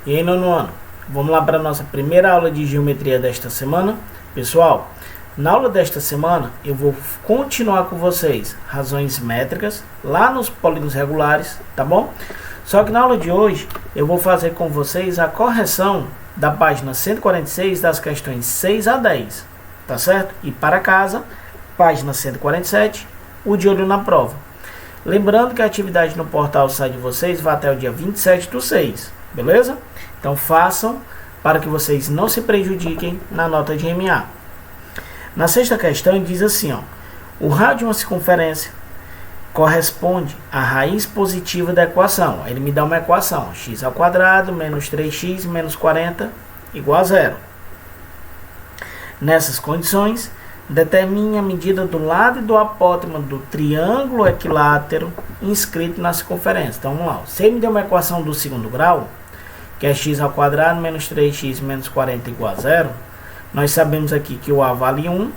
E aí, nono ano, vamos lá para a nossa primeira aula de geometria desta semana. Pessoal, na aula desta semana eu vou continuar com vocês razões métricas lá nos polígonos regulares, tá bom? Só que na aula de hoje eu vou fazer com vocês a correção da página 146 das questões 6 a 10, tá certo? E para casa, página 147, o de olho na prova. Lembrando que a atividade no portal site de vocês vai até o dia 27/6, beleza? Então façam para que vocês não se prejudiquem na nota de MA. Na sexta questão diz assim, ó: o raio de uma circunferência corresponde à raiz positiva da equação. Aí ele me dá uma equação, x ao quadrado menos 3x menos 40 igual a zero. Nessas condições, determine a medida do lado e do apótema do triângulo equilátero inscrito na circunferência. Então vamos lá, se ele me deu uma equação do segundo grau, que é x ao quadrado menos 3x menos 40 igual a zero, nós sabemos aqui que o A vale 1,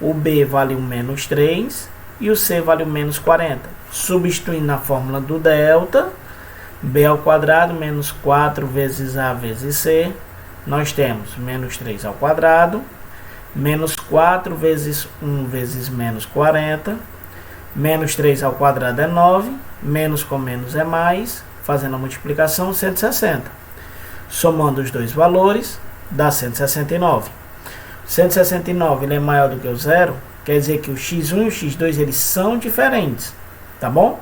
o B vale o menos 3 e o C vale o menos 40. Substituindo na fórmula do delta, B ao quadrado menos 4 vezes A vezes C, nós temos menos 3 ao quadrado, menos 4 vezes 1 vezes menos 40, menos 3 ao quadrado é 9, menos com menos é mais, fazendo a multiplicação 160. Somando os dois valores, dá 169. 169 ele é maior do que o zero, quer dizer que o x1 e o x2 eles são diferentes, tá bom?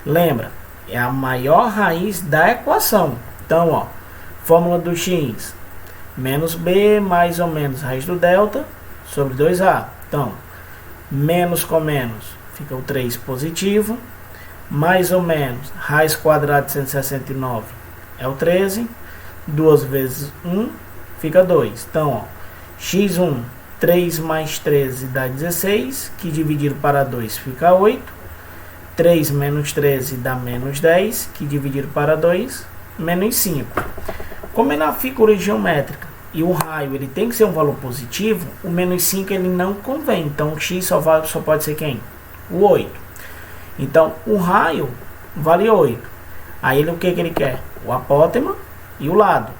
Lembra, é a maior raiz da equação. Então, ó, fórmula do x, menos b mais ou menos raiz do delta sobre 2a. Então, menos com menos fica o 3 positivo, mais ou menos raiz quadrada de 169 é o 13, 2 vezes 1 fica 2. Então, ó, x1, 3 mais 13 dá 16, que dividido para 2 fica 8. 3 menos 13 dá menos 10, que dividido para 2, menos 5. Como é na figura geométrica e o raio ele tem que ser um valor positivo, o menos 5 ele não convém. Então, o x só pode ser quem? O 8. Então, o raio vale 8. Aí, o que ele quer? O apótema e o lado.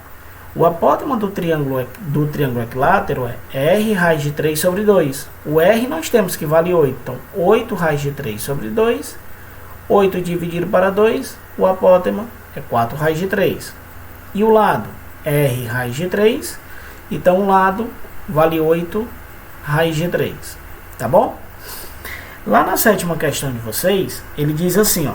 O apótema do triângulo equilátero é r raiz de 3 sobre 2. O r nós temos que vale 8. Então, 8 raiz de 3 sobre 2. 8 dividido para 2. O apótema é 4 raiz de 3. E o lado? R raiz de 3. Então, o lado vale 8 raiz de 3. Tá bom? Lá na sétima questão de vocês, ele diz assim, ó: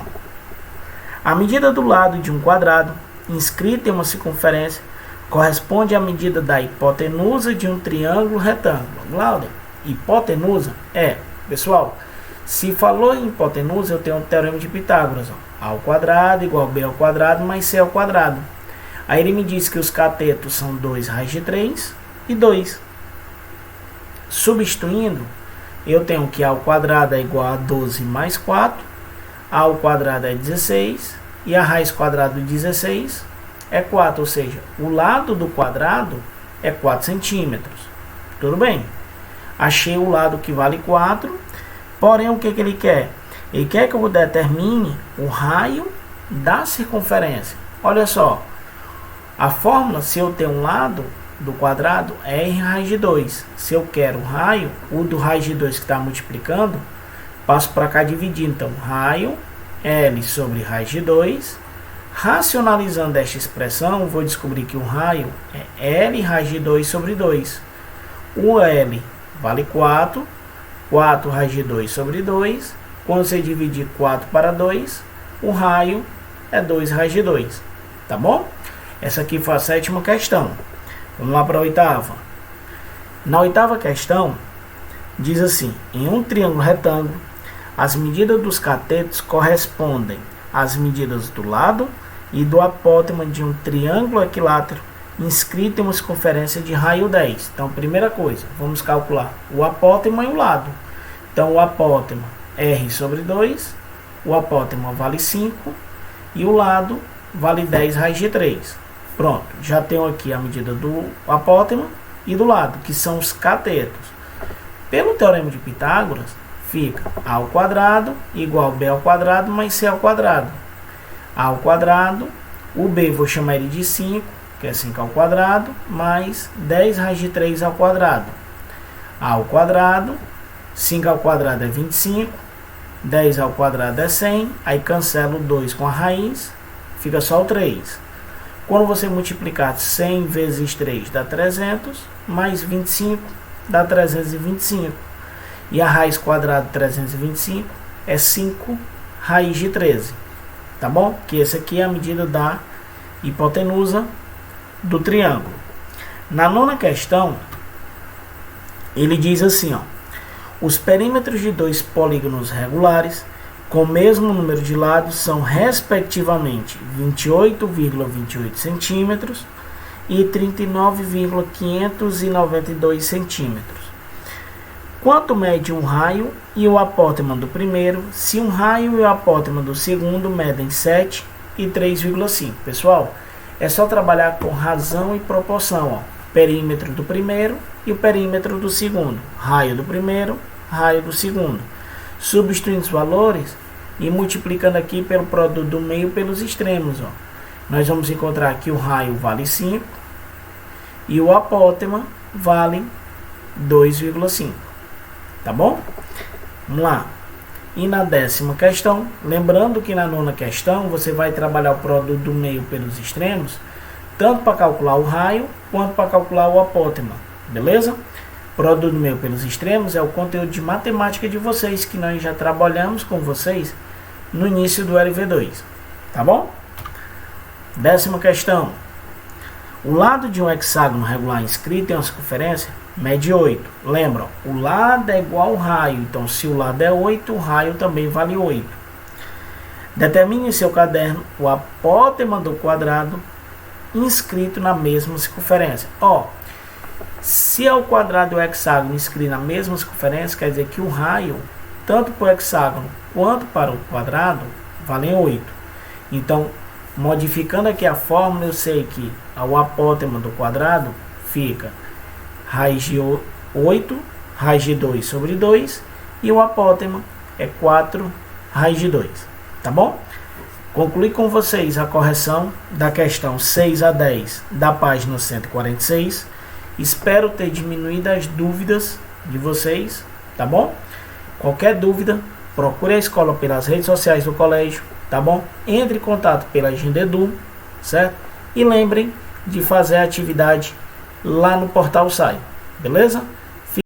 a medida do lado de um quadrado inscrito em uma circunferência corresponde à medida da hipotenusa de um triângulo retângulo. Glauder, hipotenusa pessoal, se falou em hipotenusa, eu tenho um teorema de Pitágoras, ó, a ao quadrado igual a b ao quadrado mais c ao quadrado. Aí ele me diz que os catetos são 2 raiz de 3 e 2. Substituindo, eu tenho que a ao quadrado é igual a 12 mais 4, a ao quadrado é 16 e a raiz quadrada de 16 é 4, ou seja, o lado do quadrado é 4 centímetros. Tudo bem? Achei o lado que vale 4, porém o que ele quer? Ele quer que eu determine o raio da circunferência. Olha só, a fórmula, se eu tenho um lado do quadrado, é r raiz de 2. Se eu quero o raio, o do raiz de 2 que está multiplicando, passo para cá dividindo. Então, raio L sobre raiz de 2. Racionalizando esta expressão, vou descobrir que o raio é L raiz de 2 sobre 2. O L vale 4. 4 raiz de 2 sobre 2. Quando você dividir 4 para 2, o raio é 2 raiz de 2. Tá bom? Essa aqui foi a sétima questão. Vamos lá para a oitava. Na oitava questão, diz assim: em um triângulo retângulo, as medidas dos catetos correspondem às medidas do lado e do apótema de um triângulo equilátero inscrito em uma circunferência de raio 10. Então, primeira coisa, vamos calcular o apótema e o lado. Então, o apótema r sobre 2, o apótema vale 5 e o lado vale 10 raiz de 3. Pronto, já tenho aqui a medida do apótema e do lado, que são os catetos. Pelo teorema de Pitágoras, fica a ao quadrado igual a b ao quadrado mais c ao quadrado. A ao quadrado, o b vou chamar ele de 5, que é 5 ao quadrado, mais 10 raiz de 3 ao quadrado. A ao quadrado, 5 ao quadrado é 25, 10 ao quadrado é 100, aí cancela o 2 com a raiz, fica só o 3. Quando você multiplicar 100 vezes 3 dá 300, mais 25 dá 325. E a raiz quadrada de 325 é 5 raiz de 13. Tá bom? Que essa aqui é a medida da hipotenusa do triângulo. Na nona questão, ele diz assim, ó: os perímetros de dois polígonos regulares com o mesmo número de lados são respectivamente 28,28 centímetros e 39,592 centímetros. Quanto mede um raio e o apótema do primeiro, se um raio e o apótema do segundo medem 7 e 3,5? Pessoal, é só trabalhar com razão e proporção, ó. Perímetro do primeiro e o perímetro do segundo. Raio do primeiro, raio do segundo. Substituindo os valores e multiplicando aqui pelo produto do meio pelos extremos, ó. Nós vamos encontrar que o raio vale 5 e o apótema vale 2,5. Tá bom? Vamos lá. E na 10ª questão, lembrando que na 9ª questão você vai trabalhar o produto do meio pelos extremos, tanto para calcular o raio quanto para calcular o apótema. Beleza? Produto do meio pelos extremos é o conteúdo de matemática de vocês que nós já trabalhamos com vocês no início do LV2. Tá bom? 10ª questão. O lado de um hexágono regular inscrito em uma circunferência mede 8. Lembra, o lado é igual ao raio. Então, se o lado é 8, o raio também vale 8. Determine em seu caderno o apótema do quadrado inscrito na mesma circunferência. Ó, se é o quadrado e o hexágono inscrito na mesma circunferência, quer dizer que o raio, tanto para o hexágono quanto para o quadrado, valem 8. Então, modificando aqui a fórmula, eu sei que o apótema do quadrado fica raiz de 8, raiz de 2 sobre 2, e o apótema é 4 raiz de 2. Tá bom? Concluí com vocês a correção da questão 6 a 10 da página 146. Espero ter diminuído as dúvidas de vocês, tá bom? Qualquer dúvida, procure a escola pelas redes sociais do colégio, tá bom? Entre em contato pela Agenda Edu, certo? E lembrem de fazer a atividade lá no portal SAI, beleza?